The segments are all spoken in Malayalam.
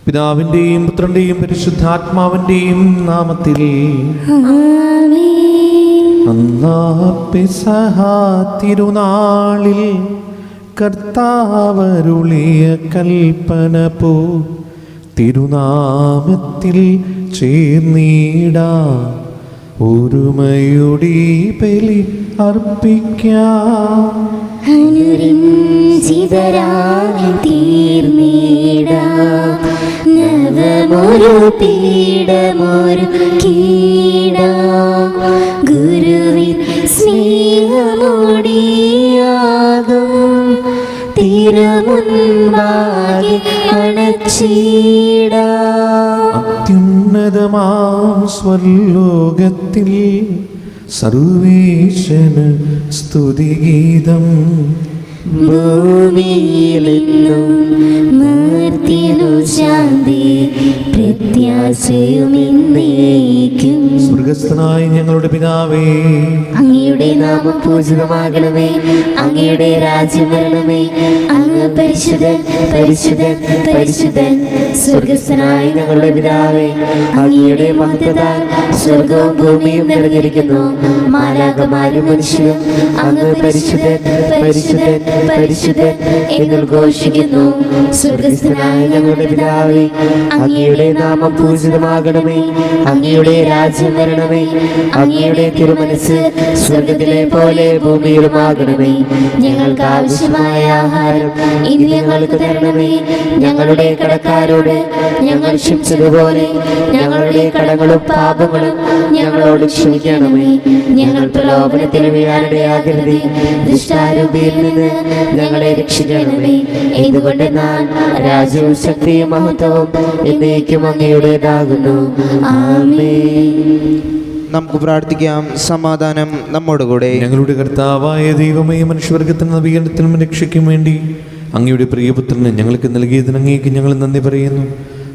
പിതാവിന്റെയും പുത്രന്റെയും പരിശുദ്ധാത്മാവിന്റെയും നാമത്തിൽ അന്നാ പെസഹ തിരുനാളിൽ കർത്താവരുളിയ കൽപ്പന പോ തിരുനാമത്തിൽ ചേർന്നിടാ ഒരുമയുടെ ബലി അർപ്പിക്കാം. അനുരഞ്ജിതരായി തീർന്നിടാം നവമൊരു പീഠമൊരുക്കിടാം ഗുരുവിൻ സ്നേഹമൊടിയാകും തിരുമുൻപാകെ അണച്ചിടാം. അത്യുന്നതമാം സ്വർലോകത്തിൽ സർവേശന് സ്തുതിഗീതം. ഭൂമിയിലെന്നും മർത്യനു ശാന്തി പ്രത്യാശയുമെന്നേക്കും. സ്വർഗസ്ഥനായ ഞങ്ങളുടെ പിതാവേ, അങ്ങയുടെ നാമം പൂജിതമാകണമേ, അങ്ങയുടെ രാജ്യം വരണമേ, അങ്ങ് പരിശുദ്ധൻ പരിശുദ്ധൻ പരിശുദ്ധൻ. സ്വർഗസ്ഥനായ ഞങ്ങളുടെ പിതാവേ, അങ്ങയുടെ മഹത്വത്താൽ സ്വർഗവും ഭൂമിയും നിറഞ്ഞിരിക്കുന്നു. മാലാഖമാരും മനുഷ്യരും അങ്ങ് പരിശുദ്ധൻ പരിശുദ്ധൻ പരിശുദ്ധൻ എന്ന് ഘോഷിക്കുന്നു. സ്വർഗസ്ഥനായ ഞങ്ങളുടെ പിതാവേ, അങ്ങയുടെ നാമം പൂജിതമാകണമേ, അങ്ങയുടെ രാജ്യം വരണമേ, അങ്ങയുടെ തിരുമനസ്സ് സ്വർഗത്തിലെ പോലെ ഭൂമിയിലുമാകണമേ. ഞങ്ങൾക്ക് ആവശ്യമായ ആഹാരം ഇന്ന് ഞങ്ങൾക്ക് തരണമേ. ഞങ്ങളുടെ കടക്കാരോട് ഞങ്ങൾ ക്ഷമിച്ചതുപോലെ ഞങ്ങളുടെ കടങ്ങളും പാപങ്ങളും ഞങ്ങളോട് ക്ഷമിക്കണമേ. ഞങ്ങൾ പ്രലോഭനത്തിൽ വീഴാനിടയാകരുതേ, ദുഷ്ടാരൂപിയിൽ നിന്ന് ഞങ്ങളെ രക്ഷിക്കണമേ. ഇതുകൊണ്ട് നാം രാജ്യവും ശക്തിയും മഹത്വവും എന്നേക്കും അങ്ങയുടേതാകുന്നു. ആമേൻ. നമുക്ക് പ്രാർത്ഥിക്കാം. സമാധാനം നമ്മോടുകൂടെ. ഞങ്ങളുടെ കർത്താവായ ദൈവമേ, മനുഷ്യവർഗത്തിന് നവീകരണത്തിനും രക്ഷയ്ക്കും വേണ്ടി അങ്ങയുടെ പ്രിയപുത്രന് ഞങ്ങൾക്ക് നൽകിയതിന് അങ്ങേക്ക് ഞങ്ങൾ നന്ദി പറയുന്നു.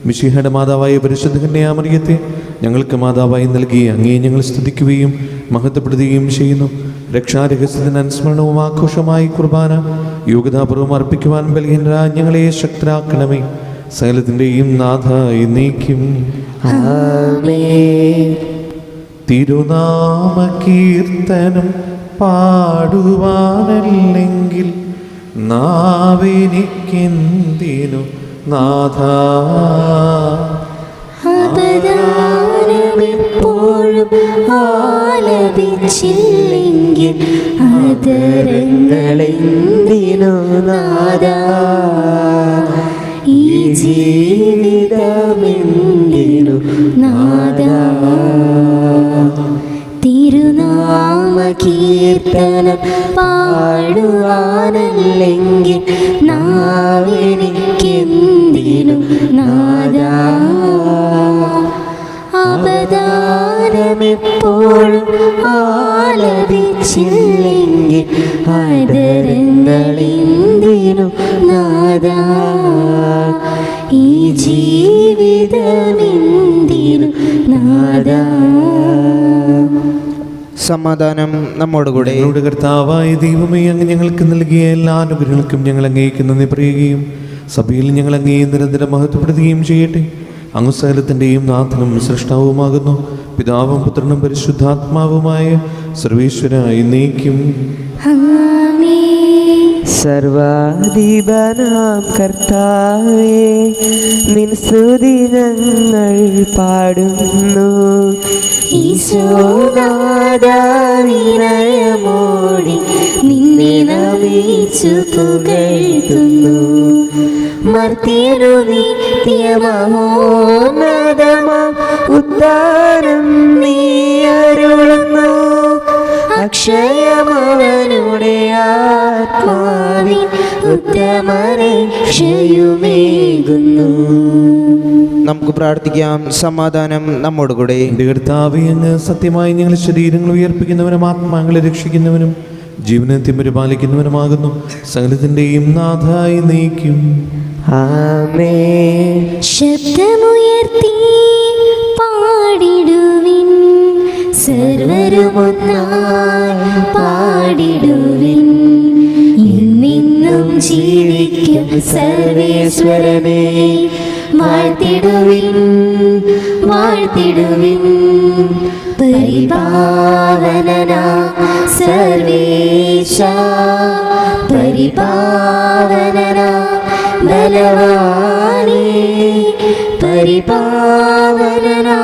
മിശിഹയുടെ മാതാവായ പരിശുദ്ധ കന്യാമറിയത്തെ ഞങ്ങൾക്ക് മാതാവായി നൽകി അങ്ങേ ഞങ്ങൾ സ്തുതിക്കുകയും മഹത്വപ്പെടുത്തുകയും ചെയ്യുന്നു. രക്ഷാരഹസ്യത്തിന് അനുസ്മരണവും ആഘോഷമായി കുർബാന യോഗ്യതാപൂർവം അർപ്പിക്കുവാൻ ബലഹീനരായ ഞങ്ങളെ ശക്തരാക്കണമേ. സകലത്തിൻ്റെയും നാഥ എന്നേക്കും ആമേൻ. തിരുനാമ കീർത്തനം പാടുവാനല്ലെങ്കിൽ നാവെനിക്കെന്തിനു നാഥ. അപദാനമെപ്പോഴും ആലപിച്ചില്ലെങ്കിൽ ആദരങ്ങളെന്തിനു നാഥാ. ഈ ജീവിതമെന്തിനു നാഥാ. തിരുനാമ കീർത്തനം പാടുവാനല്ലെങ്കിൽ നാവെനിക്കെന്തിനു നാഥാ. അപദാനമെപ്പോഴും ആലപിച്ചില്ലെങ്കിൽ ആദരങ്ങളെന്തിനു നാഥാ. ഈ ജീവിതമെന്തിനു നാഥാ. സമാധാനം നമ്മോടുകൂടെ. ഞങ്ങളുടെ കർത്താവായ ദൈവമേ, അങ്ങ് ഞങ്ങൾക്ക് നൽകിയ എല്ലാ അനുഗ്രഹങ്ങൾക്കും ഞങ്ങൾ അങ്ങേക്ക് നന്ദി പറയുകയും സഭയിൽ ഞങ്ങൾ അങ്ങേ നിരന്തരം മഹത്വപ്പെടുത്തുകയും ചെയ്യട്ടെ. അങ്ങ് സകലത്തിൻ്റെയും നാഥനും സൃഷ്ടാവുമാകുന്നു. പിതാവും പുത്രനും പരിശുദ്ധാത്മാവുമായ സർവേശ്വര എന്നേക്കും സർവാധിപനാം കർത്താവേ, നിൻ സ്തുതി ഞങ്ങൾ പാടുന്നു. ഈശോനാഥാ, വിനയമോടെ നിന്നെ നമിച്ചു പുകഴ്ത്തുന്നു. മർത്യനു നിത്യമഹോന്നതമാം ഉദ്ധാരം നീ അരുളുന്നു. അക്ഷയമവനുടെ ആത്മാവിൻ ഉത്തമരക്ഷയുമേകുന്നു. നമുക്ക് പ്രാർത്ഥിക്കാം. സമാധാനം നമ്മോടുകൂടെ. എൻ്റെ കർത്താവേ, അങ്ങ് സത്യമായി ഞങ്ങളുടെ ശരീരങ്ങൾ ഉയർപ്പിക്കുന്നവനും ആത്മാക്കളെ രക്ഷിക്കുന്നവനും ജീവനത്തെ പരിപാലിക്കുന്നവനുമാകുന്നു. സകലത്തിൻ്റെയും നാഥായി നയിക്കും. ആമേൻ. ശബ്ദമുയർത്തി പാടിടുവിൻ, സർവരുമൊന്നായി പാടിടുവിൻ. എന്നെന്നും ജീവിക്കും സർവേശ്വരനെ, വാഴ്ത്തിടുവിൻ വാഴ്ത്തിടുവിൻ. പരിപാവനനാ സർവേശ പരിപാവനനാ ബലവാനേ പരിപാവനനാ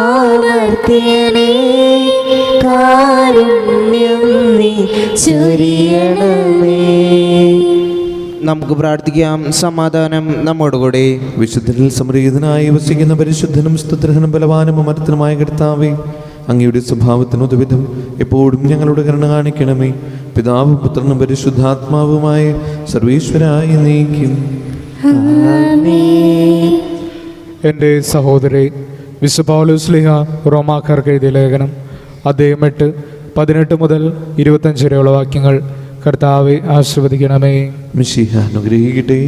അമർത്യനേ കാരുണ്യം നീ ചൊരിയണമേ. നമുക്ക് പ്രാർത്ഥിക്കാം. സമാധാനം നമ്മോടുകൂടെ. വിശുദ്ധരിൽ സമൃദ്ധനായി വസിക്കുന്ന പരിശുദ്ധനും സ്തുത്യർഹനും ബലവാനും അമർത്തനുമായ കർത്താവേ, അങ്ങയുടെ സ്വഭാവത്തിനൊതുവിധം എപ്പോഴും ഞങ്ങളുടെ കരുണ കാണിക്കണമേ. പിതാവും പുത്രനും പരിശുദ്ധാത്മാവുമായ സർവേശ്വരായി നീക്കും. എൻ്റെ സഹോദരി, വിശുദ്ധ പൗലോസ് ശ്ലീഹ റോമാക്കാർക്ക് എഴുതിയ ലേഖനം അധ്യായം 8:18 മുതൽ 25 വരെയുള്ള വാക്യങ്ങൾ കർത്താവെ ആശീർവദിക്കണമേ. മിശിഹ അനുഗ്രഹിക്കട്ടെ.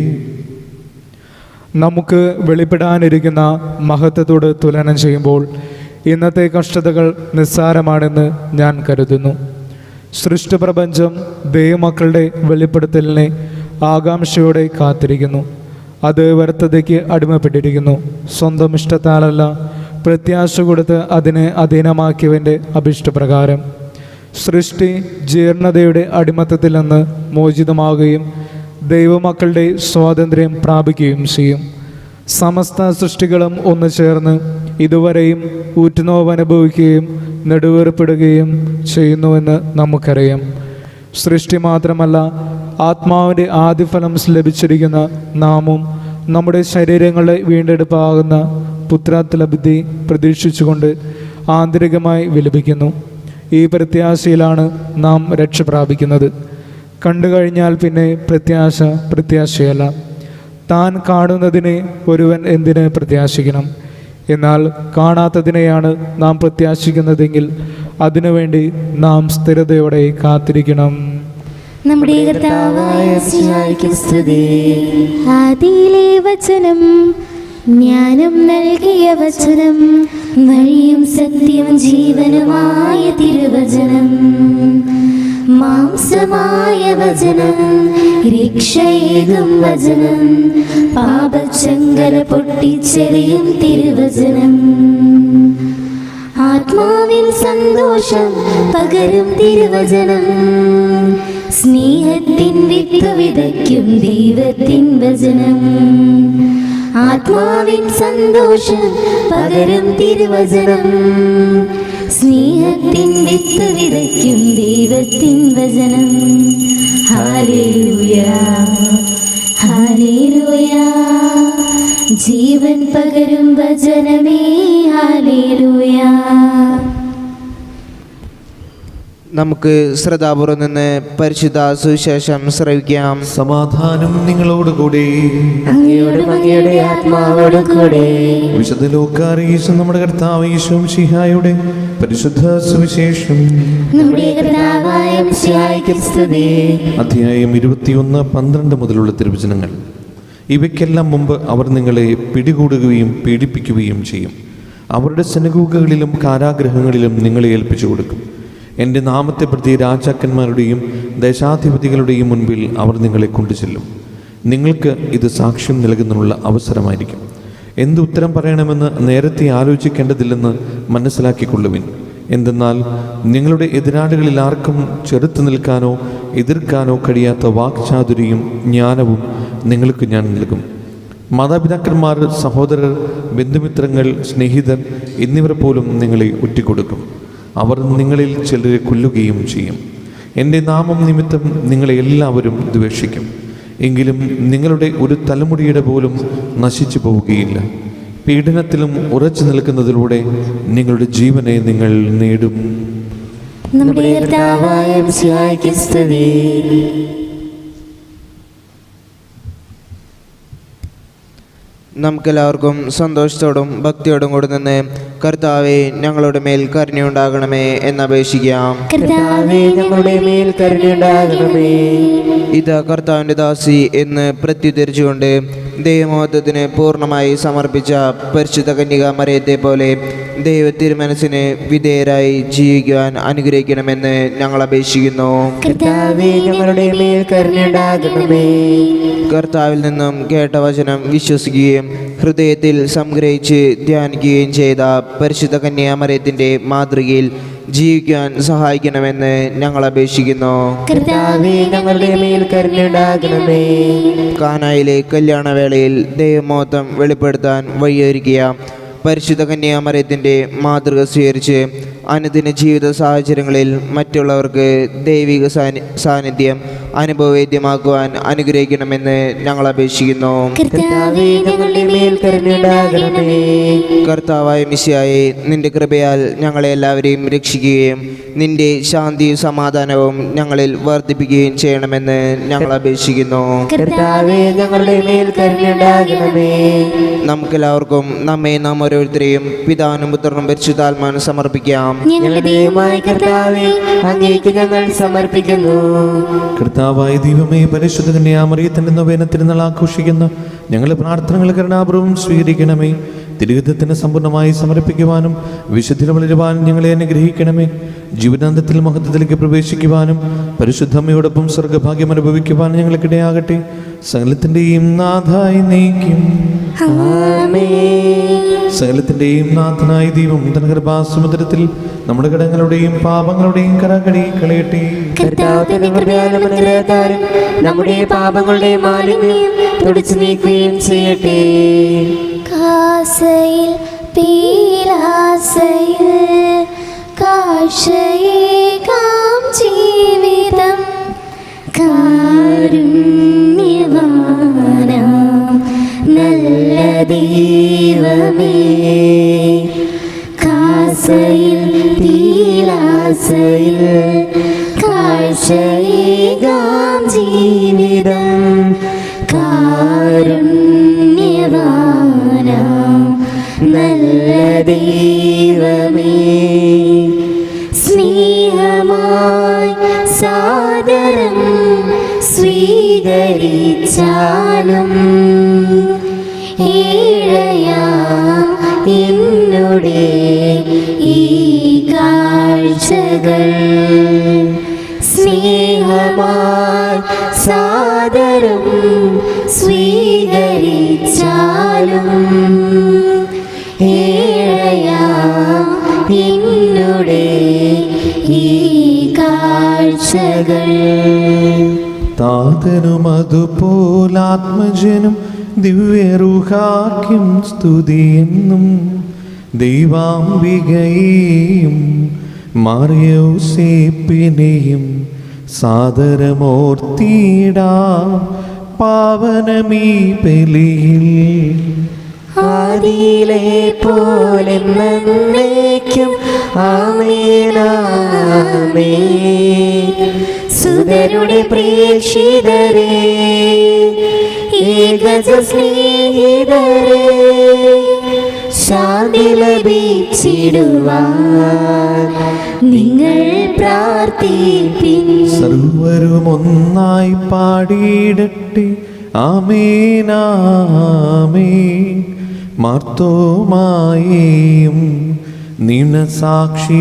നമുക്ക് വെളിപ്പെടാനിരിക്കുന്ന മഹത്വത്തോട് തുലനം ചെയ്യുമ്പോൾ ഇന്നത്തെ കഷ്ടതകൾ നിസ്സാരമാണെന്ന് ഞാൻ കരുതുന്നു. സൃഷ്ടപ്രപഞ്ചം ദൈവമക്കളുടെ വെളിപ്പെടുത്തലിനെ ആകാംക്ഷയോടെ കാത്തിരിക്കുന്നു. അത് വ്യർത്ഥതയ്ക്ക് അടിമപ്പെട്ടിരിക്കുന്നു. സ്വന്തം ഇഷ്ടത്താലല്ല, പ്രത്യാശ കൊടുത്ത് അതിനെ അധീനമാക്കിയവൻ്റെ അഭിഷ്ടപ്രകാരം. സൃഷ്ടി ജീർണതയുടെ അടിമത്തത്തിൽ നിന്ന് മോചിതമാകുകയും ദൈവമക്കളുടെ സ്വാതന്ത്ര്യം പ്രാപിക്കുകയും ചെയ്യും. സമസ്ത സൃഷ്ടികളും ഒന്ന് ചേർന്ന് ഇതുവരെയും ഊറ്റുനോവ് അനുഭവിക്കുകയും നെടുവേർപ്പെടുകയും ചെയ്യുന്നുവെന്ന് നമുക്കറിയാം. സൃഷ്ടി മാത്രമല്ല, ആത്മാവിൻ്റെ ആദ്യഫലം ലഭിച്ചിരിക്കുന്ന നാമും നമ്മുടെ ശരീരങ്ങളുടെ വീണ്ടെടുപ്പാകുന്ന പുത്രാത്ലബ്ധി പ്രതീക്ഷിച്ചുകൊണ്ട് ആന്തരികമായി വിലപിക്കുന്നു. ഈ പ്രത്യാശയിലാണ് നാം രക്ഷ പ്രാപിക്കുന്നത്. കണ്ടു കഴിഞ്ഞാൽ പിന്നെ പ്രത്യാശയല്ല. താൻ കാണുന്നതിനെ ഒരുവൻ എന്തിന് പ്രത്യാശിക്കണം? എന്നാൽ കാണാത്തതിനെയാണ് നാം പ്രത്യാശിക്കുന്നതെങ്കിൽ അതിനുവേണ്ടി നാം സ്ഥിരതയോടെ കാത്തിരിക്കണം. നമ്മുടെ കർത്താവായ മിശിഹായ്ക്ക് സ്തുതി. ആദിയിലെ വചനം, ജ്ഞാനം നൽകിയ വചനം, വഴിയും സത്യവും ജീവനുമായ തിരുവചനം, മാംസമായ വചനം, രക്ഷയേകും വചനം, പാപച്ചങ്കല പൊട്ടിച്ചെറിയും തിരുവചനം, ആത്മാവിൻ സന്തോഷം പകരും തിരുവചനം, സ്നേഹത്തിൻ വിത്ത് വിതയ്ക്കും ദൈവത്തിൻ വചനം, ആത്മാവിൻ സന്തോഷം പകരും തിരുവചനം, സ്നേഹത്തിൻ വിത്ത് വിതയ്ക്കും ദൈവത്തിൻ വചനം. ഹല്ലേലൂയ ഹല്ലേലൂയ, ജീവൻ പകരും വചനമേ ഹല്ലേലൂയ. നമുക്ക് ശ്രദ്ധാപൂർവം നിന്ന് പരിശുദ്ധ സുവിശേഷം ശ്രവിക്കാം. സമാധാനം നിങ്ങളോടുകൂടി. അങ്ങയോടും അങ്ങയുടെ ആത്മാവോടും കൂടെ. വിശുദ്ധ ലൂക്കാറിയീശു നമ്മുടെ കർത്താവ് യേശു മിശിഹായുടെ പരിശുദ്ധ സുവിശേഷം. നമ്മുടെ കർത്താവായ മിശിഹായ്ക്ക് സ്തുതി. അധ്യായം 21:12 മുതലുള്ള തിരുവചനങ്ങൾ. ഇവയ്ക്കെല്ലാം മുമ്പ് അവർ നിങ്ങളെ പിടികൂടുകയും പീഡിപ്പിക്കുകയും ചെയ്യും. അവരുടെ സിനഗോഗുകളിലും കാരാഗൃഹങ്ങളിലും നിങ്ങളെ ഏൽപ്പിച്ചു കൊടുക്കും. എൻ്റെ നാമത്തെ പ്രതി രാജാക്കന്മാരുടെയും ദേശാധിപതികളുടെയും മുൻപിൽ അവർ നിങ്ങളെ കൊണ്ടുചെല്ലും. നിങ്ങൾക്ക് ഇത് സാക്ഷ്യം നൽകുന്നതിനുള്ള അവസരമായിരിക്കും. എന്ത് ഉത്തരം പറയണമെന്ന് നേരത്തെ ആലോചിക്കേണ്ടതില്ലെന്ന് മനസ്സിലാക്കിക്കൊള്ളുവിൻ. എന്തെന്നാൽ നിങ്ങളുടെ എതിരാളികളിൽ ആർക്കും ചെറുത്തു നിൽക്കാനോ എതിർക്കാനോ കഴിയാത്ത വാക്ചാതുരിയും ജ്ഞാനവും നിങ്ങൾക്ക് ഞാൻ നൽകും. മാതാപിതാക്കന്മാർ, സഹോദരർ, ബന്ധുമിത്രങ്ങൾ, സ്നേഹിതർ എന്നിവർ പോലും നിങ്ങളെ ഒറ്റിക്കൊടുക്കും. അവർ നിങ്ങളിൽ ചിലരെ കൊല്ലുകയും ചെയ്യും. എൻ്റെ നാമം നിമിത്തം നിങ്ങളെ എല്ലാവരും ദ്വേഷിക്കും. എങ്കിലും നിങ്ങളുടെ ഒരു തലമുടിയുടെ പോലും നശിച്ചു പോവുകയില്ല. പീഡനത്തിലും ഉറച്ചു നിൽക്കുന്നതിലൂടെ നിങ്ങളുടെ ജീവനെ നിങ്ങൾ നേടും. നമ്മുടെ കർത്താവായ മിശിഹായ്ക്ക് സ്തുതി. നമുക്കെല്ലാവർക്കും സന്തോഷത്തോടും ഭക്തിയോടും കൂടി നിന്ന് കർത്താവെ ഞങ്ങളുടെ മേൽ കരുണയുണ്ടാകണമേ എന്നപേക്ഷിക്കാം. കർത്താവേ, ഞങ്ങളുടെ മേൽ കരുണയുണ്ടാകണമേ. ഇത് കർത്താവിൻ്റെ ദാസി എന്ന് പ്രത്യുദ്ധരിച്ചുകൊണ്ട് ദൈവമഹത്വത്തിന് പൂർണ്ണമായി സമർപ്പിച്ച പരിശുദ്ധ കന്യക മറിയത്തെ പോലെ ദൈവത്തിരുമനസ്സിന് വിധേയരായി ജീവിക്കുവാൻ അനുഗ്രഹിക്കണമെന്ന് ഞങ്ങൾ അപേക്ഷിക്കുന്നു. കർത്താവേ, ഞങ്ങളുടെ മേൽ കരുണയുണ്ടാകണമേ. കർത്താവിൽ നിന്നും കേട്ട വചനം വിശ്വസിക്കുകയും ഹൃദയത്തിൽ സംഗ്രഹിച്ച് ധ്യാനിക്കുകയും ചെയ്ത പരിശുദ്ധ കന്യാമറിയത്തിൻ്റെ മാതൃകയിൽ ജീവിക്കാൻ സഹായിക്കണമെന്ന് ഞങ്ങൾ അപേക്ഷിക്കുന്നു. കർത്താവേ ഞങ്ങളുടെ മേൽ കരുണയുണ്ടാകണമേ. കാനായിലെ കല്യാണവേളയിൽ ദൈവമഹത്വം വെളിപ്പെടുത്താൻ വഴിയൊരുക്കിയ പരിശുദ്ധ കന്യാമറിയത്തിൻ്റെ മാതൃക സ്വീകരിച്ച് അനുദിന ജീവിത സാഹചര്യങ്ങളിൽ മറ്റുള്ളവർക്ക് ദൈവിക സാന്നിധ്യം അനുഭവവേദ്യമാക്കുവാൻ അനുഗ്രഹിക്കണമെന്ന് ഞങ്ങൾ അപേക്ഷിക്കുന്നു. കർത്താവേ ഞങ്ങളുടെ മേൽ കരുണയുണ്ടാകണമേ. കർത്താവായ മിശിഹായെ, നിന്റെ കൃപയാൽ ഞങ്ങളെ എല്ലാവരെയും രക്ഷിക്കുകയും നിന്റെ ശാന്തിയും സമാധാനവും ഞങ്ങളിൽ വർദ്ധിപ്പിക്കുകയും ചെയ്യണമെന്ന് ഞങ്ങൾ അപേക്ഷിക്കുന്നു. കർത്താവേ ഞങ്ങളുടെ മേൽ കരുണയുണ്ടാകണമേ. നമുക്കെല്ലാവർക്കും നമ്മെ നാം ഓരോരുത്തരെയും പിതാവിനും പുത്രനും പരിശുദ്ധാത്മാവിനും സമർപ്പിക്കാം. ഞങ്ങളുടെ ദൈവമായ കർത്താവേ, അങ്ങേക്ക് ഞങ്ങൾ സമർപ്പിക്കുന്നു. കർത്താവായ ദൈവമേ, പരിശുദ്ധ കന്യാമറിയത്തിൻ്റെ നൊവേന തിരുനാൾ ആഘോഷിക്കുന്ന ഞങ്ങളുടെ പ്രാർത്ഥനകൾ കരുണാപൂർവ്വം സ്വീകരിക്കണമേ. തിരുഹിതത്തിന് സമ്പൂർണ്ണമായി സമർപ്പിക്കുവാനും വിശുദ്ധിയിൽ വളരുവാനും ഞങ്ങളെ അനുഗ്രഹിക്കണമേ. ജീവിതാന്തത്തിൽ മഹത്വത്തിലേക്ക് പ്രവേശിക്കുവാനും പരിശുദ്ധമ്മയോടൊപ്പം സ്വർഗഭാഗ്യം അനുഭവിക്കുവാനും ഞങ്ങൾക്കിടയാകട്ടെ. സകലത്തിൻ്റെയും നാഥായി നീക്കും. സകലത്തിൻ്റെയും നാഥനായ ദൈവം തന്റെ കൃപാസമുദ്രത്തിൽ നമ്മുടെ കടങ്ങളുടെയും പാപങ്ങളുടെയും കറകടി കളയട്ടെ. കർത്താവിന്റെ കൃപയാലും അനുഗ്രഹത്താലും നമ്മുടെ പാപങ്ങളുടെ മാലിന്യം തുടച്ചു നീക്കുകയും ചെയ്യട്ടെ. കാസയിൽ പീലാസയിൽ കാശയേകാം ജീവിതം കാരുണ്യവാനാം നല്ല ദൈവമേ. കാസയിൽ പീലാസയിൽ കാശയേകാം ജീവിതം കാരുണ്യവാനാം നല്ല ദൈവമേ. സ്നേഹമായി സാദരം സ്വീകരിച്ചാലും ഏഴയാം എന്നോടെ ഈ കാഴ്ചകൾ സ്നേഹമായി സാദരം സ്വീകരിച്ചാലും ഏഴയാം എന്നോടെ ഈ കാഴ്ചകൾ. താതനും അതുപോലാത്മജനും ദിവ്യറുഹാക്കും സ്തുതിയെന്നും ദൈവാംബികയെയും മറിയൗസേപ്പിനെയും സാദരമോർത്തിയിടാം പാവനമീ ബലിയിൽ. ആദിയിലെ പോലെ എന്നേക്കും ആമേനാമേൻ. സുതരുടെ പ്രേക്ഷിതരേ, ഏകജ സ്നേഹിതരേ, ശാന്തി ലഭിച്ചിടുവാൻ നിങ്ങൾ പ്രാർത്ഥിപ്പിൻ. സർവരും ഒന്നായി പാടിയിടട്ടെ. ആമേനാമേൻ. മാർത്തോമായെയും നിണസാക്ഷികളെയും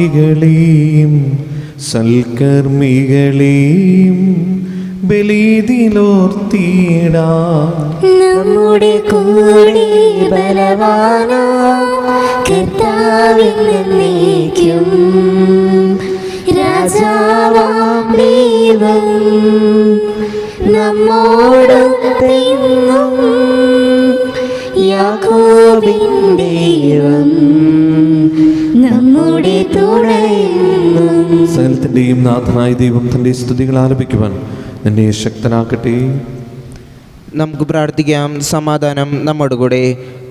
സൽക്കർമ്മികളെയും ബലിയിലോർത്തിയിടാം. നമ്മുടെ കൂടെ ബലവാനാ കർത്താവിൽ എന്നേക്കും രാജാവാം ദൈവം നമ്മോടൊത്തെന്നും യാക്കോബിൻ ദൈവം നമ്മുടെ തുണയെന്നും. സകലത്തിൻ്റെയും നാഥനായ ദൈവം തൻ്റെ സ്തുതികൾ ആലപിക്കുവാൻ നിന്നെ ശക്തനാക്കട്ടെ. നമുക്ക് പ്രാർത്ഥിക്കാം. സമാധാനം നമ്മുടെ കൂടെ.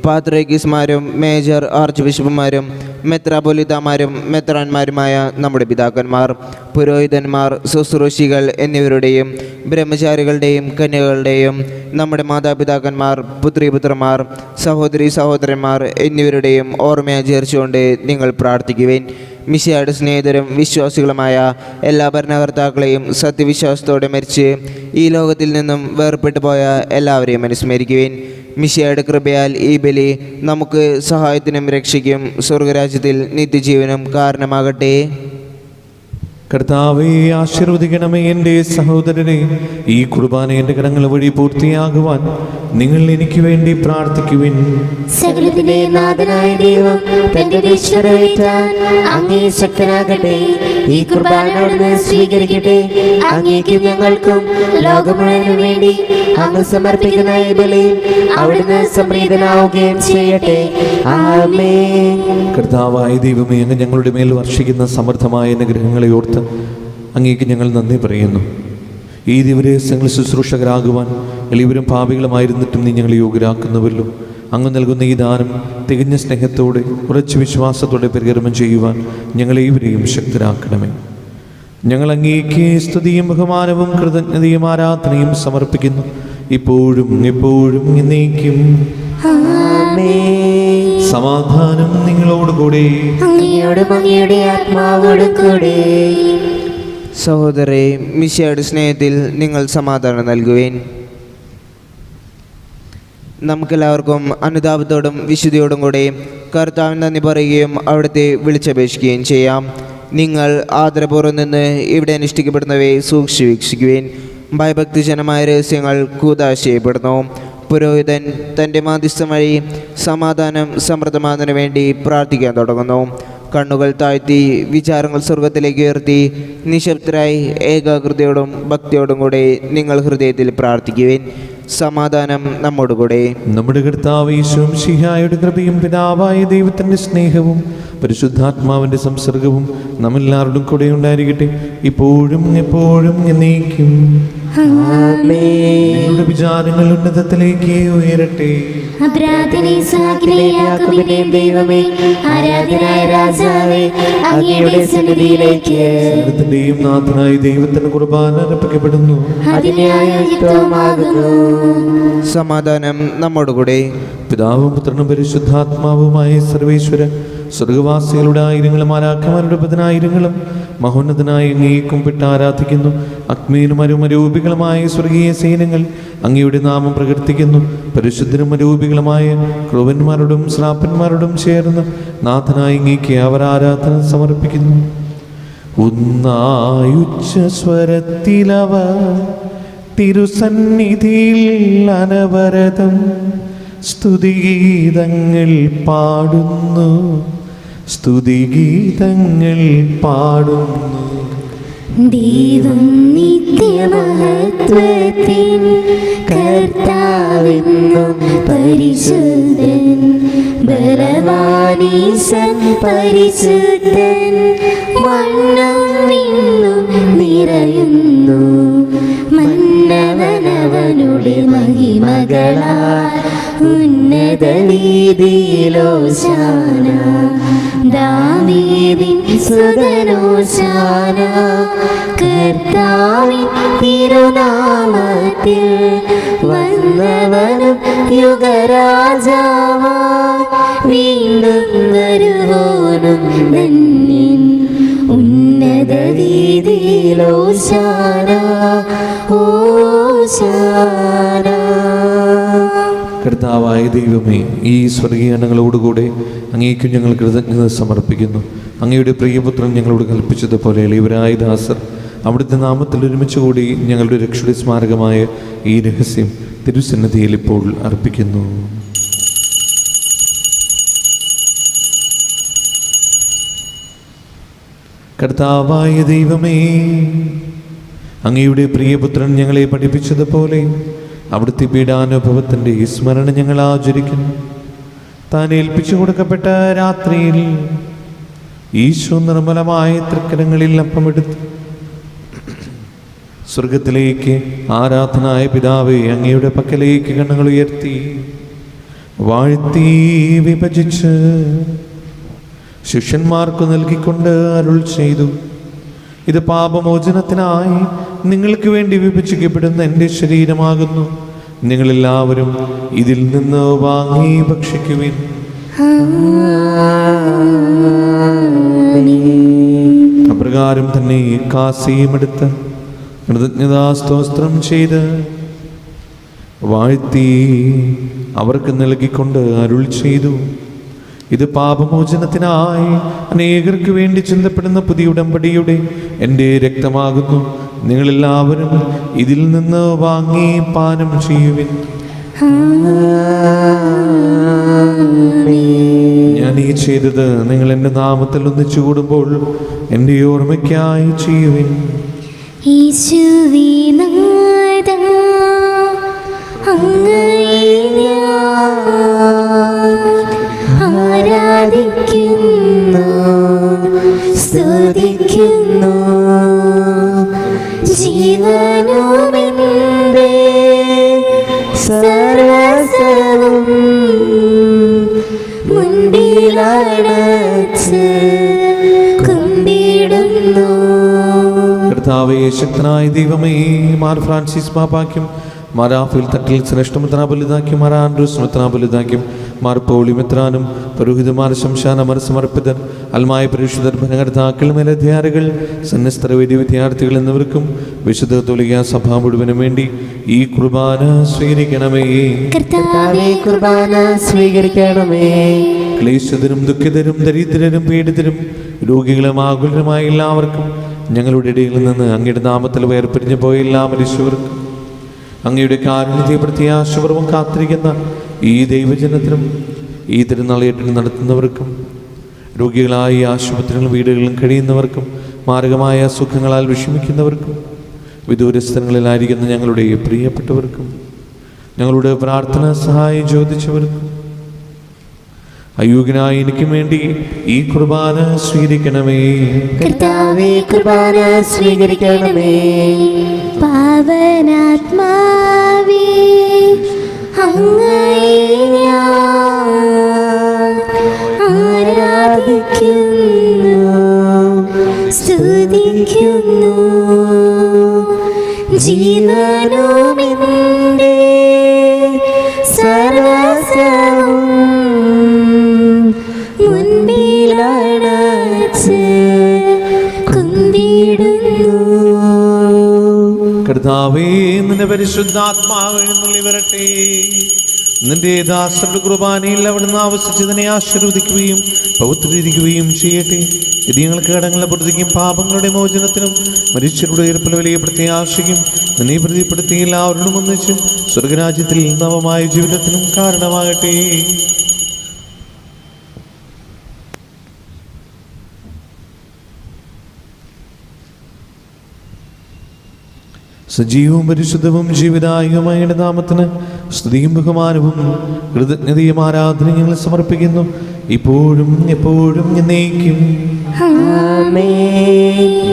പാത്രികീസ്മാരും മേജർ ആർച്ച് ബിഷപ്പുമാരും മെത്രാപൊലിത്തമാരും മെത്രാന്മാരുമായ നമ്മുടെ പിതാക്കന്മാർ, പുരോഹിതന്മാർ, ശുശ്രൂഷികൾ എന്നിവരുടെയും ബ്രഹ്മചാരികളുടെയും കന്യകളുടെയും നമ്മുടെ മാതാപിതാക്കന്മാർ, പുത്രിപുത്രന്മാർ, സഹോദരി സഹോദരന്മാർ എന്നിവരുടെയും ഓർമ്മയാചരിച്ചുകൊണ്ട് നിങ്ങൾ പ്രാർത്ഥിക്കുവേൻ. മിശിഹായുടെ സ്നേഹിതരും വിശ്വാസികളുമായ എല്ലാ ഭരണകർത്താക്കളെയും സത്യവിശ്വാസത്തോടെ മരിച്ച് ഈ ലോകത്തിൽ നിന്നും വേർപെട്ടു പോയ എല്ലാവരെയും അനുസ്മരിക്കുവേൻ. മിശിഹായുടെ കൃപയാൽ ഈ ബലി നമുക്ക് സഹായത്തിനും രക്ഷയ്ക്കും സ്വർഗരാജ്യത്തിൽ നിത്യജീവനും കാരണമാകട്ടെ. കർത്താവേ, ആശീർവദിക്കണമേ എൻ്റെ സഹോദരരെ. ഈ കുർബാന എൻ്റെ കരങ്ങൾ വഴി പൂർത്തിയാകുവാൻ നിങ്ങൾ എനിക്ക് വേണ്ടി പ്രാർത്ഥിക്കുവിൻ. സകലത്തിന്റെ നാഥനായ ദൈവം തന്റെ ഈശ്വരവേറ്റാൻ അങ്ങേ ശക്തനാകട്ടെ. ഈ കുർബാന അവിടുന്ന് സ്വീകരിക്കട്ടെ. അങ്ങേക്കും ഞങ്ങൾക്കും ലോകം മുഴുവനും വേണ്ടി അങ്ങ് സമർപ്പിക്കുന്ന ഈ ബലിയിൽ അവിടുന്ന് സംപ്രീതനാവുകയും ചെയ്യട്ടെ. ആമേൻ. കർത്താവായ ദൈവമേ, അങ്ങ് ഞങ്ങളുടെ മേൽ വർഷിക്കുന്ന സമൃദ്ധമായ അനുഗ്രഹങ്ങളെ ഓർത്ത് അങ്ങേക്ക് ഞങ്ങൾ നന്ദി പറയുന്നു. ഈ ദിവസങ്ങൾ ശുശ്രൂഷകരാകുവാൻ എളിയവരും പാപികളുമായിരുന്നിട്ടും നീ ഞങ്ങളെ യോഗ്യരാക്കുന്നുവല്ലോ. അങ്ങ് നൽകുന്ന ഈ ദാനം തികഞ്ഞ സ്നേഹത്തോടെ ഉറച്ച വിശ്വാസത്തോടെ പരികർമ്മം ചെയ്യുവാൻ ഞങ്ങളേവരെയും ശക്തരാക്കണമേ. ഞങ്ങൾ അങ്ങേക്ക് സ്തുതിയും ബഹുമാനവും കൃതജ്ഞതയും ആരാധനയും സമർപ്പിക്കുന്നു, ഇപ്പോഴും എപ്പോഴും എന്നേക്കും. ആമേൻ. സമാധാനം നിങ്ങളോടുകൂടെ. അങ്ങയോടും അങ്ങയുടെ ആത്മാവോടും കൂടെ. സഹോദരരെ, മിശിഹായുടെ സ്നേഹത്തിൽ നിങ്ങൾ സമാധാനം നൽകുവേൻ. നമുക്കെല്ലാവർക്കും അനുതാപത്തോടും വിശുദ്ധിയോടും കൂടെ കർത്താവിന് നന്ദി പറയുകയും അവിടുത്തെ വിളിച്ചപേക്ഷിക്കുകയും ചെയ്യാം. നിങ്ങൾ ആദരപൂർവ്വം നിന്ന് ഇവിടെ അനുഷ്ഠിക്കപ്പെടുന്നവയെ സൂക്ഷിച്ച് വീക്ഷിക്കുവേൻ. ഭയഭക്തിജനമായ രഹസ്യങ്ങൾ കൂദാശ ചെയ്യപ്പെടുന്നു. പുരോഹിതൻ തൻ്റെ മാധ്യസ്ഥം വഴി സമാധാനം സമൃദ്ധമാകുന്നതിന് വേണ്ടി പ്രാർത്ഥിക്കാൻ തുടങ്ങുന്നു. കണ്ണുകൾ താഴ്ത്തി വിചാരങ്ങൾ സ്വർഗത്തിലേക്ക് ഉയർത്തി നിശബ്ദരായി ഏകാഗ്രതയോടും ഭക്തിയോടും കൂടെ നിങ്ങൾ ഹൃദയത്തിൽ പ്രാർത്ഥിക്കുവേൻ. സമാധാനം നമ്മോടുകൂടെ. നമ്മുടെ കർത്താവ് യേശു മിശിഹായുടെ കൃപയും പിതാവായ ദൈവത്തിൻ്റെ സ്നേഹവും പരിശുദ്ധാത്മാവിൻ്റെ സംസർഗവും നമ്മെല്ലാവരുടെയും കൂടെ ഉണ്ടായിരിക്കട്ടെ, ഇപ്പോഴും എപ്പോഴും എന്നേക്കും. നിങ്ങളുടെ വിചാരങ്ങൾ ഉന്നതത്തിലേക്ക് ഉയരട്ടെ. ദൈവമേ, ആരാധനായ രാജാവേ, അങ്ങയുടെ സന്നിധിയിലേക്ക് സകലത്തിന്റെയും നാഥനായ ദൈവത്തിന്റെ കുർബാന അർപ്പിക്കപ്പെടുന്നു. അതിന്യായമാകുന്നു. സമാധാനം നമ്മോടുകൂടെ. പിതാവും പുത്രനും പരിശുദ്ധാത്മാവുമായ സർവേശ്വര, സ്വർഗവാസികളുടെ ആയിരങ്ങളും ആരാഖമാരുടെ പതിനായിരങ്ങളും മഹോന്നതനായ അങ്ങയെ കുമ്പിട്ട് ആരാധിക്കുന്നു. അഗ്നിയിലും അരൂപികളുമായ സ്വർഗീയ സൈന്യങ്ങൾ അങ്ങയുടെ നാമം പ്രകീർത്തിക്കുന്നു. പരിശുദ്ധനും അരൂപികളുമായ ക്രൂവന്മാരോടും ശ്രാപ്പന്മാരോടും ചേർന്ന് നാഥനായ അങ്ങേക്ക് അവർ ആരാധന സമർപ്പിക്കുന്നു. ഒന്നായുച്ച സ്വരത്തിലവ തിരുസന്നിധിയിൽ അനവരതം സ്തുതിഗീതങ്ങൾ പാടുന്നു, സ്തുതിഗീതങ്ങൾ പാടുന്നു. ദൈവം നിത്യമഹത്വത്തിൻ കർത്താവെന്നും പരിശുദ്ധൻ, ബലവാനീശൻ പരിശുദ്ധൻ, മണ്ണും വിണ്ണും നിറയുന്നു. മന്നവനവനുടെ മഹിമകളാൽ ഉന്നത വീതിയിലോശാന. ദാവീദിൻ സുതനോശാന. കർത്താവിൻ തിരുനാമത്തിൽ വന്നവനും യുഗരാജാവായി വീണ്ടും വരുവോനും ധന്യൻ. ഉന്നത വീതിയിലോശാന, ഓശാന. കർത്താവായ ദൈവമേ, ഈ സ്വർഗീയങ്ങളോടുകൂടെ അങ്ങേക്കും ഞങ്ങൾ കൃതജ്ഞത സമർപ്പിക്കുന്നു. അങ്ങയുടെ പ്രിയപുത്രൻ ഞങ്ങളോട് കൽപ്പിച്ചതുപോലെ എളിയവരായ ദാസർ അവിടുത്തെ നാമത്തിൽ ഒരുമിച്ച് കൂടി ഞങ്ങളുടെ രക്ഷയുടെ സ്മാരകമായ ഈ രഹസ്യം തിരുസന്നിധിയിൽ ഇപ്പോൾ അർപ്പിക്കുന്നു. കർത്താവായ ദൈവമേ, അങ്ങയുടെ പ്രിയപുത്രൻ ഞങ്ങളെ പഠിപ്പിച്ചതുപോലെ അവിടുത്തെ പീഡാനുഭവത്തിൻ്റെ സ്മരണ ഞങ്ങൾ ആചരിക്കുന്നു. താൻ ഏൽപ്പിച്ചു കൊടുക്കപ്പെട്ട രാത്രിയിൽ ഈശോ നിർമ്മലമായ തൃക്കരങ്ങളിൽ അപ്പമെടുത്ത് സ്വർഗത്തിലേക്ക് ആരാധനായ പിതാവേ അങ്ങയുടെ പക്കലേക്ക് കണ്ണുകൾ ഉയർത്തി വാഴ്ത്തി വിഭജിച്ച് ശിഷ്യന്മാർക്ക് നൽകിക്കൊണ്ട് അരുൾ ചെയ്തു, ഇത് പാപമോചനത്തിനായി നിങ്ങൾക്ക് വേണ്ടി വിഭജിക്കപ്പെടുന്ന എൻ്റെ ശരീരമാകുന്നു. നിങ്ങളെല്ലാവരും ഇതിൽ നിന്ന് വാങ്ങി ഭക്ഷിക്കുവിൻ. അപ്രകാരം തന്നെ കാസിയുമെടുത്ത് കൃതജ്ഞതാസ്തോത്രം ചെയ്ത് വാഴ്ത്തി അവർക്ക് നൽകിക്കൊണ്ട് അരുൾ ചെയ്തു, ഇത് പാപമോചനത്തിനായി അനേകർക്ക് വേണ്ടി ചിന്തപ്പെടുന്ന പുതിയ ഉടമ്പടിയുടെ എൻ്റെ രക്തമാകുന്നു. നിങ്ങളെല്ലാവരും ഇതിൽ നിന്ന് വാങ്ങി പാനം ചെയ്യുവിൻ. ഞാൻ ഈ ചെയ്തത് നിങ്ങൾ എൻ്റെ നാമത്തിൽ ഒന്നിച്ചു കൂടുമ്പോൾ എൻ്റെ ഓർമ്മയ്ക്കായി ചെയ്യുവിൻ. യേശുവേ നാഥാ, അങ്ങയെ ഞാൻ ആരാധിക്കുന്നു, സ്തുതിക്കുന്നു. ജീവനുമെന്റെ സർവസ്വവും മുൻപിലടച്ച് കുമ്പിടുന്നു. കർത്താവേ, ശക്തനായ ദൈവമേ, മാർ ഫ്രാൻസിസ് പാപ്പാക്കും മാർ റാഫേൽ തട്ടിൽ ശ്രേഷ്ഠമെത്രാ വലുതാക്കും, മാർ ആൻഡ്രൂസ് മെത്രാ വലുതാക്കും, മാർ പൗളി മെത്രാനും പുരോഹിതമാർ ശംശാനമർ സമർപ്പിതർ അൽമായ പരിശുദ്ധർ ഭരണകർത്താക്കൾ മേലധ്യാരികൾ സന്യസ്തര വേദി വിദ്യാർത്ഥികൾ എന്നിവർക്കും വിശുദ്ധ കത്തോലിക്ക സഭ മുഴുവനും വേണ്ടി ഈ കുർബാന സ്വീകരിക്കണമേ. കർത്താവേ, കുർബാന സ്വീകരിക്കണമേ. ക്ലേശിതരും ദുഃഖിതരും ദരിദ്രരും പീഡിതരും രോഗികളും ആകുലരുമായ എല്ലാവർക്കും ഞങ്ങളുടെ ഇടയിൽ നിന്ന് അങ്ങയുടെ നാമത്തിൽ വേർപിരിഞ്ഞു പോയ എല്ലാ മനുഷ്യർക്കും അങ്ങയുടെ കാരുണ്യത്തെ പ്രത്യാശപൂർവ്വം കാത്തിരിക്കുന്ന ഈ ദൈവജനത്തിനും ഈ തിരുനാളേറ്റിന് നടത്തുന്നവർക്കും രോഗികളായി ആശുപത്രികളും വീടുകളിലും കഴിയുന്നവർക്കും മാരകമായ സുഖങ്ങളാൽ വിഷമിക്കുന്നവർക്കും വിദൂരസ്ഥലങ്ങളിലായിരിക്കുന്ന ഞങ്ങളുടെ പ്രിയപ്പെട്ടവർക്കും ഞങ്ങളുടെ പ്രാർത്ഥന സഹായം ചോദിച്ചവർക്കും അയോഗ്യനായ എനിക്ക് വേണ്ടി ഈ കുർബാന സ്വീകരിക്കണമേ. കർത്താവേ, കുർബാന സ്വീകരിക്കണമേ. പാവനാത്മാവേ, അങ്ങയെ ഞാൻ ആരാധിക്കുന്നു, സ്തുതിക്കുന്നു. ജീവനുമെന്റെ സർവസ്വവും മുൻപിലടച്ച് കുമ്പിടുന്നു. കർത്താവേ, നിന്റെ പരിശുദ്ധാത്മാവ് എഴുന്നള്ളി വരട്ടെ. നിന്റെ ദാസരുടെ കുർബാനയിൽ അവിടുന്ന് ആവശ്യിച്ചതിനെ ആശീർവദിക്കുകയും പവിത്രീകരിക്കുകയും ചെയ്യട്ടെ. ഇത് ഞങ്ങൾക്ക് കടങ്ങളുടെ പ്രതിക്കും പാപങ്ങളുടെ മോചനത്തിനും മനുഷ്യരുടെ ഉയർപ്പിൽ വലിയ പ്രത്യാശയ്ക്കും നിന്നെ പ്രതിപ്പെടുത്തി എല്ലാവരോടും ഒന്നിച്ച് സ്വർഗരാജ്യത്തിൽ നവമായ ജീവിതത്തിനും കാരണമാകട്ടെ. സജീവവും പരിശുദ്ധവും ജീവിതായുമായ നാമത്തിന് സ്തുതിയും ബഹുമാനവും കൃതജ്ഞതയും ആരാധനയും ഞങ്ങൾ സമർപ്പിക്കുന്നു, ഇപ്പോഴും എപ്പോഴും എന്നേക്കും.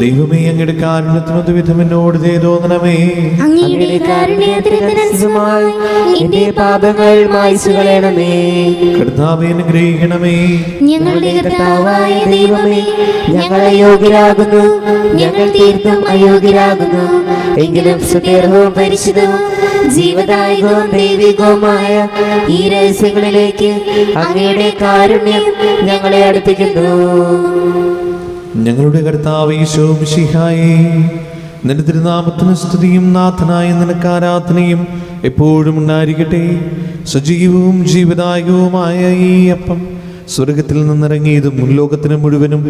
ദൈവമേ, അങ്ങയുടെ കാരുണ്യത്തിനൊരു വിധം എന്നോട് തോന്നണമേ. അങ്ങയുടെ കാരുണ്യത്തിനനുസരിതമായി എന്റെ പാപങ്ങൾ മായ്ച്ചു കളയണമേ. കർത്താവേ, അനുഗ്രഹിക്കണമേ. ഞങ്ങളുടെ കർത്താവായ ദൈവമേ, ഞങ്ങൾ അയോഗ്യരാകുന്നു, ഞങ്ങൾ തീർത്തും അയോഗ്യരാകുന്നു. എങ്കിലും സുദീർഘവും പരിശുദ്ധവും ജീവദായകവും ദൈവികവുമായ ഈ രഹസ്യങ്ങളിലേക്ക് അങ്ങയുടെ കാരുണ്യം ഞങ്ങളെ അടുപ്പിക്കുന്നു. ഞങ്ങളുടെ കർത്താവ് ഈശോ മിശിഹായേ, നിന്റെ തിരുനാമത്തിന് സ്തുതിയും നാഥനായ നിനക്ക് ആരാധനയും എപ്പോഴും ഉണ്ടായിരിക്കട്ടെ. സജീവവും ജീവദായകവുമായ ഈ അപ്പം സ്വർഗത്തിൽ നിന്നിറങ്ങിയതും ലോകത്തിന് മുഴുവനും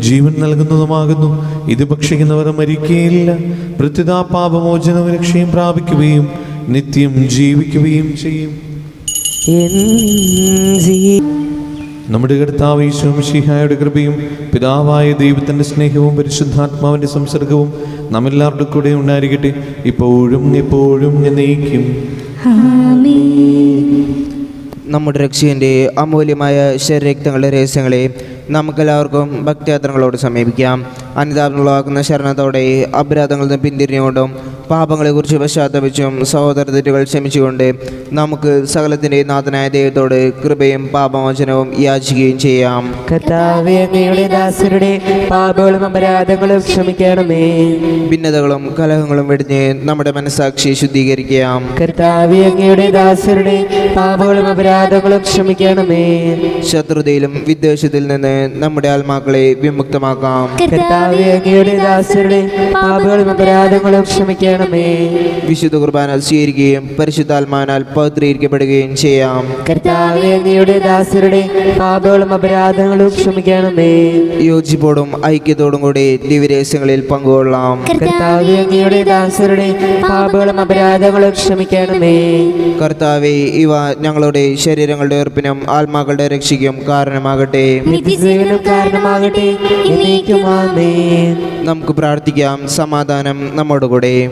ജീവൻ നൽകുന്നതുമാകുന്നു. ഇത് ഭക്ഷിക്കുന്നവർ മരിക്കുകയില്ല, പ്രത്യുത പാപമോചനവും രക്ഷയും പ്രാപിക്കുകയും നിത്യം ജീവിക്കുകയും ചെയ്യും. നമ്മുടെ കർത്താവ് ഈശോ മിശിഹായുടെ കൃപയും പിതാവായ ദൈവത്തിൻ്റെ സ്നേഹവും പരിശുദ്ധാത്മാവിൻ്റെ സംസർഗവും നമ്മെല്ലാവരുടെ കൂടെ ഉണ്ടായിരിക്കട്ടെ, ഇപ്പോഴും എപ്പോഴും എന്നേക്കും. നമ്മുടെ രക്ഷകൻ്റെ അമൂല്യമായ ശരീരരക്തങ്ങളുടെ രഹസ്യങ്ങളെ നമുക്കെല്ലാവർക്കും ഭക്തിയാത്രങ്ങളോട് സമീപിക്കാം. അനുതാപമുള്ളതാക്കുന്ന ശരണത്തോടെ അപരാധങ്ങളിൽ നിന്ന് പിന്തിരിഞ്ഞുകൊണ്ടും പാപങ്ങളെക്കുറിച്ച് പശ്ചാത്തപിച്ചും സഹോദര തെറ്റുകൾ ക്ഷമിച്ചുകൊണ്ട് നമുക്ക് സകലത്തിൻ്റെ നാഥനായ ദൈവത്തോട് കൃപയും പാപമോചനവും യാചിക്കുകയും ചെയ്യാം. കർത്താവേ, അങ്ങയുടെ ദാസരുടെ പാപങ്ങളും അപരാധങ്ങളും ക്ഷമിക്കണമേ. ഭിന്നതകളും കലഹങ്ങളും വെടിഞ്ഞ് നമ്മുടെ മനസ്സാക്ഷി ശുദ്ധീകരിക്കാം. കർത്താവേ, അങ്ങയുടെ ദാസരുടെ പാപങ്ങളും അപരാധങ്ങളും ക്ഷമിക്കണമേ. ശത്രുതയിലും വിദ്വേഷത്തിൽ നിന്ന് നമ്മുടെ ആത്മാക്കളെ വിമുക്തമാക്കാം. കർത്താവേ, കർത്താവേ അങ്ങയുടെ ദാസരുടെ പാപങ്ങളും അപരാധങ്ങളും ക്ഷമിക്കണമേ. വിശുദ്ധ കുർബാന സ്വീകരിക്കുകയും പരിശുദ്ധാത്മാവിനാൽ പവിത്രീകരിക്കപ്പെടുകയും ചെയ്യാം. കർത്താവേ അങ്ങയുടെ ദാസരുടെ പാപങ്ങളും അപരാധങ്ങളും ക്ഷമിക്കണമേ. യോജിപ്പോടും ഐക്യത്തോടും കൂടി ദിവ്യരഹസ്യങ്ങളിൽ പങ്കുകൊള്ളാം. കർത്താവേ അങ്ങയുടെ ദാസരുടെ പാപങ്ങളും അപരാധങ്ങളും ക്ഷമിക്കണമേ. കർത്താവെ, ഇവ ഞങ്ങളുടെ ശരീരങ്ങളുടെ ഉറപ്പിനും ആത്മാക്കളുടെ രക്ഷയ്ക്കും കാരണമാകട്ടെ. നിത്യജീവനും കാരണമാകട്ടെ. എന്നേക്കും ആമേൻ. നമുക്ക് പ്രാർത്ഥിക്കാം. സമാധാനം നമ്മോടുകൂടെ.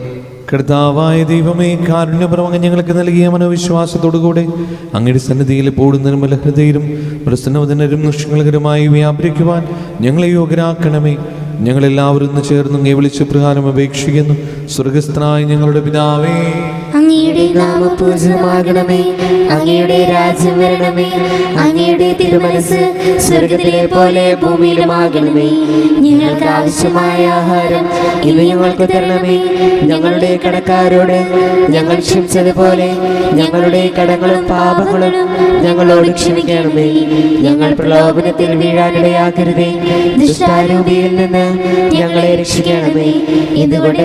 കർത്താവായ ദൈവമേ, കാരുണ്യപരമങ്ങ് ഞങ്ങൾക്ക് നൽകിയ മനോവിശ്വാസത്തോടുകൂടെ അങ്ങയുടെ സന്നിധിയിൽ എപ്പോഴും നിർമ്മല ഹൃദയരും പ്രസന്നവദനരും നിഷ്കളങ്കരുമായി വ്യാപരിക്കുവാൻ ഞങ്ങളെ യോഗ്യരാക്കണമേ. ഞങ്ങളെല്ലാവരും ഒന്ന് ചേർന്ന് അങ്ങേ വിളിച്ച് പ്രകാരം അപേക്ഷിക്കുന്നു. സ്വർഗസ്ഥനായ ഞങ്ങളുടെ പിതാവേ, അങ്ങയുടെ നാമം പൂജിതമാകണമേ. അങ്ങയുടെ രാജ്യം വരണമേ. അങ്ങയുടെ തിരുമനസ് സ്വർഗത്തിലെ പോലെ ഭൂമിയിലുമാകണമേ. ഞങ്ങൾക്ക് ആവശ്യമായ ആഹാരം ഇന്ന് ഞങ്ങൾക്ക് തരണമേ. ഞങ്ങളുടെ കടക്കാരോട് ഞങ്ങൾ ക്ഷമിച്ചതുപോലെ ഞങ്ങളുടെ കടങ്ങളും പാപങ്ങളും ഞങ്ങളോട് ക്ഷമിക്കണമേ. ഞങ്ങൾ പ്രലോഭനത്തിൽ വീഴാനിടയാക്കരുതേ. ദുഷ്ടാരൂപിയിൽ നിന്ന് ഞങ്ങളെ രക്ഷിക്കണമേ. ഇതുകൊണ്ട്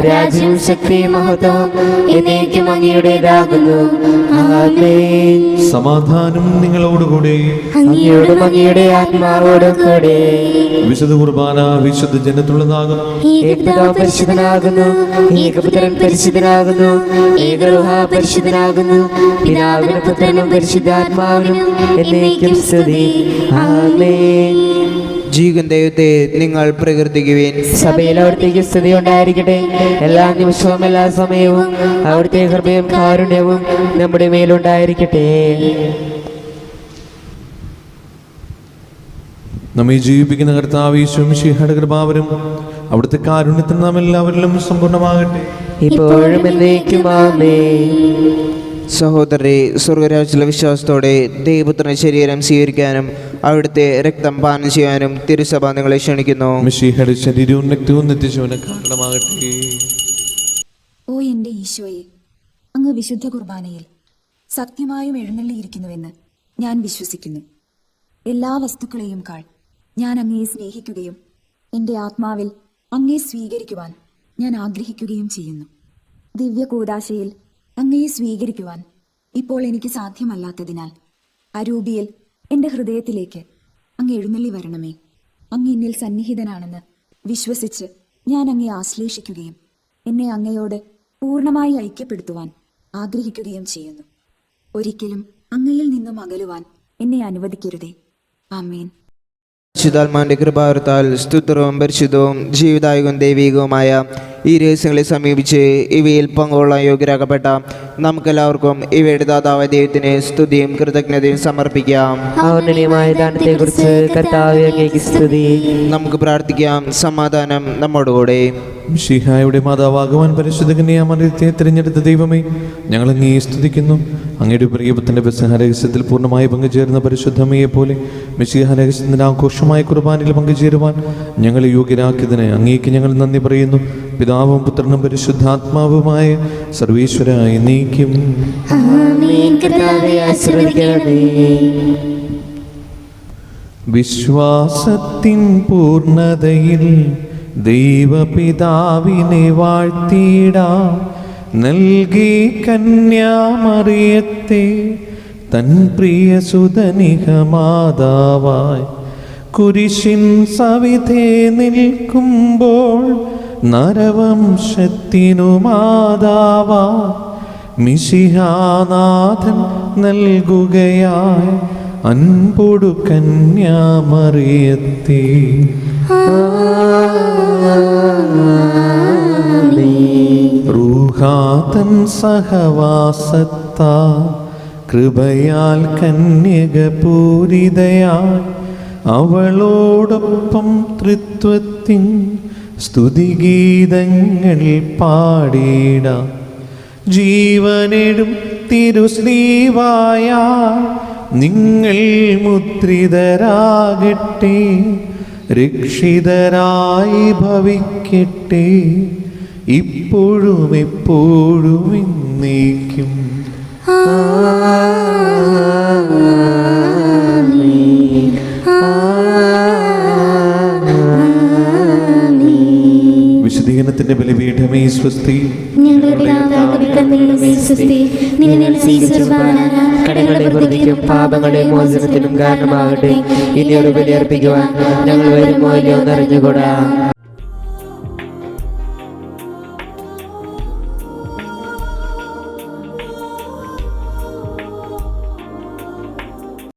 രാജ്യവും ശക്തിയും മഹത്വവും എന്നേക്കും അങ്ങയുടേതാകുന്നു. ആമേൻ. സമാധാനം നിങ്ങളോടുകൂടെ. അങ്ങയോടും അങ്ങയുടെ ആത്മാവോടും കൂടെ. വിശുദ്ധ കുർബാന വിശുദ്ധ ജനത്തുള്ളതാകുന്നു. ഏകപിതാവ് പരിശുദ്ധനാകുന്നു. ഏകപുത്രൻ പരിശുദ്ധനാകുന്നു. ഏകരൂഹ പരിശുദ്ധനാകുന്നു. പിതാവിനും പുത്രനും പരിശുദ്ധാത്മാവിനും എന്നേക്കും സ്തുതി. ആമേൻ. ജീവൻ ദൈവത്തെ നിങ്ങൾ പ്രകീർത്തിക്കുവിൻ. സഭയിൽ അവിടുത്തേക്ക് സ്തുതി ഉണ്ടായിരിക്കട്ടെ. എല്ലാ നിമിഷവും എല്ലാ സമയവും അവിടുത്തെ കൃപയും കാരുണ്യവും നമ്മുടെ മേലുണ്ടായിരിക്കട്ടെ. നമ്മെ ജീവിപ്പിക്കുന്ന കർത്താവ് ഈശോ മിശിഹായുടെ കൃപാവരും അവിടുത്തെ കാരുണ്യത്തിന് നാം എല്ലാവരിലും സമ്പൂർണ്ണമാകട്ടെ. ഇപ്പോഴും എന്നേക്കും ആമേൻ. സഹോദരരെ, സ്വർഗരാജ്യത്തിലെ വിശ്വാസത്തോടെ ദൈവപുത്രന്റെ ശരീരം സ്വീകരിക്കാനും അവിടുത്തെ രക്തം പാനം ചെയ്യാനും തിരുസഭ നിങ്ങളെ ക്ഷണിക്കുന്നു. മിശിഹായുടെ ശരീരവും രക്തവും നിത്യജീവന് കാരണമാകട്ടെ. ഓ എൻ്റെ ഈശോയെ, അങ്ങ് വിശുദ്ധ കുർബാനയിൽ സത്യമായും എഴുന്നള്ളിയിരിക്കുന്നുവെന്ന് ഞാൻ വിശ്വസിക്കുന്നു. എല്ലാ വസ്തുക്കളെയും കാൾ ഞാൻ അങ്ങയെ സ്നേഹിക്കുകയും എൻ്റെ ആത്മാവിൽ അങ്ങയെ സ്വീകരിക്കുവാൻ ഞാൻ ആഗ്രഹിക്കുകയും ചെയ്യുന്നു. ദിവ്യ കൂദാശയിൽ അങ്ങയെ സ്വീകരിക്കുവാൻ ഇപ്പോൾ എനിക്ക് സാധ്യമല്ലാത്തതിനാൽ അരൂപിയിൽ എൻ്റെ ഹൃദയത്തിലേക്ക് അങ്ങ് എഴുന്നള്ളി വരണമേ. അങ്ങ് എന്നിൽ സന്നിഹിതനാണെന്ന് വിശ്വസിച്ച് ഞാൻ അങ്ങയെ ആശ്ലേഷിക്കുകയും എന്നെ അങ്ങയോട് പൂർണ്ണമായി ഐക്യപ്പെടുത്തുവാൻ ആഗ്രഹിക്കുകയും ചെയ്യുന്നു. ഒരിക്കലും അങ്ങയിൽ നിന്നും അകലുവാൻ എന്നെ അനുവദിക്കരുതേ. ആമേൻ. പരിശുദ്ധാത്മാവിന്റെ കൃപാവരത്താൽ സ്തുത്രവും പരിശുദ്ധവും ജീവിതായുഗവും ദൈവികവുമായ ഈ രഹസ്യങ്ങളെ സമീപിച്ച് ഇവയിൽ പങ്കുകൊള്ളാൻ യോഗ്യരാക്കപ്പെട്ട നമുക്കെല്ലാവർക്കും ഇവയുടെ ദാതാവായ ദൈവത്തിന് സ്തുതിയും കൃതജ്ഞതയും സമർപ്പിക്കാം. ഔന്നത്യമായ ദാനത്തെക്കുറിച്ച് കർത്താവേ അങ്ങേക്ക് സ്തുതി. നമുക്ക് പ്രാർത്ഥിക്കാം. സമാധാനം നമ്മോടുകൂടെ. മിശിഹായുടെ മാതാവാകുവാൻ പരിശുദ്ധ കന്യാമറിയത്തെ തിരഞ്ഞെടുത്ത ദൈവമേ, ഞങ്ങൾ അങ്ങേ സ്തുതിക്കുന്നു. അങ്ങയുടെ പ്രിയപുത്രന്റെ പെസഹ രഹസ്യത്തിൽ പൂർണ്ണമായി പങ്കുചേർന്ന പരിശുദ്ധമ്മയെ പോലെ മിശിഹ രഹസ്യത്തിന്റെ ആഘോഷമായ കുർബാനയിൽ പങ്കുചേരുവാൻ ഞങ്ങളെ യോഗ്യരാക്കിയതിന് അങ്ങേക്ക് ഞങ്ങൾ നന്ദി പറയുന്നു. പിതാവും പുത്രനും പരിശുദ്ധാത്മാവുമായ സർവീശ്വര എന്നേക്കും ആമേൻ. കർത്താവേ ആശീർവദിക്കണമേ. വിശ്വാസത്തിൻ പൂർണ്ണതയിൽ ദൈവപിതാവിനെ വാഴ്ത്തിയിടാം. നൽകി കന്യാമറിയത്തെ തൻ പ്രിയസുതനിക മാതാവായി കുരിശിൻ സവിധേ നിൽക്കുമ്പോൾ നരവംശത്തിനു മാതാവാ മിശിഹാനാഥൻ നൽകുകയായി അൻപൊടു കന്യാമറിയത്തെ. റൂഹാതൻ സഹവാസത്താ കൃപയാൽ കന്യകപൂരിതയായി അവളോടൊപ്പം ത്രിത്വത്തിൻ സ്തുതിഗീതങ്ങൾ പാടിടാം. ജീവനെടും തിരുസ്ലീവായ നിങ്ങൾ മുദ്രിതരാകട്ടെ, രക്ഷിതരായി ഭവിക്കട്ടെ, ഇപ്പോഴും എപ്പോഴും എന്നേക്കും. ആമേൻ. സ്വീകരണത്തിന്റെ ബലിപീഠമേ സ്വസ്തി. ഞങ്ങളുടെ പിതാവായ ദൈവമേ സ്വസ്തി. നിന്നെ സ്വീകരിച്ചുവാന കടങ്ങളുടെ പ്രതിക്കും പാപങ്ങളുടെ മോചനത്തിനും കാരണമാകട്ടെ. ഇനി ഒരു ബലിയർപ്പിക്കുവാൻ ഞങ്ങൾ വരുമോ ഇല്ലയോ എന്നറിഞ്ഞുകൂടാ.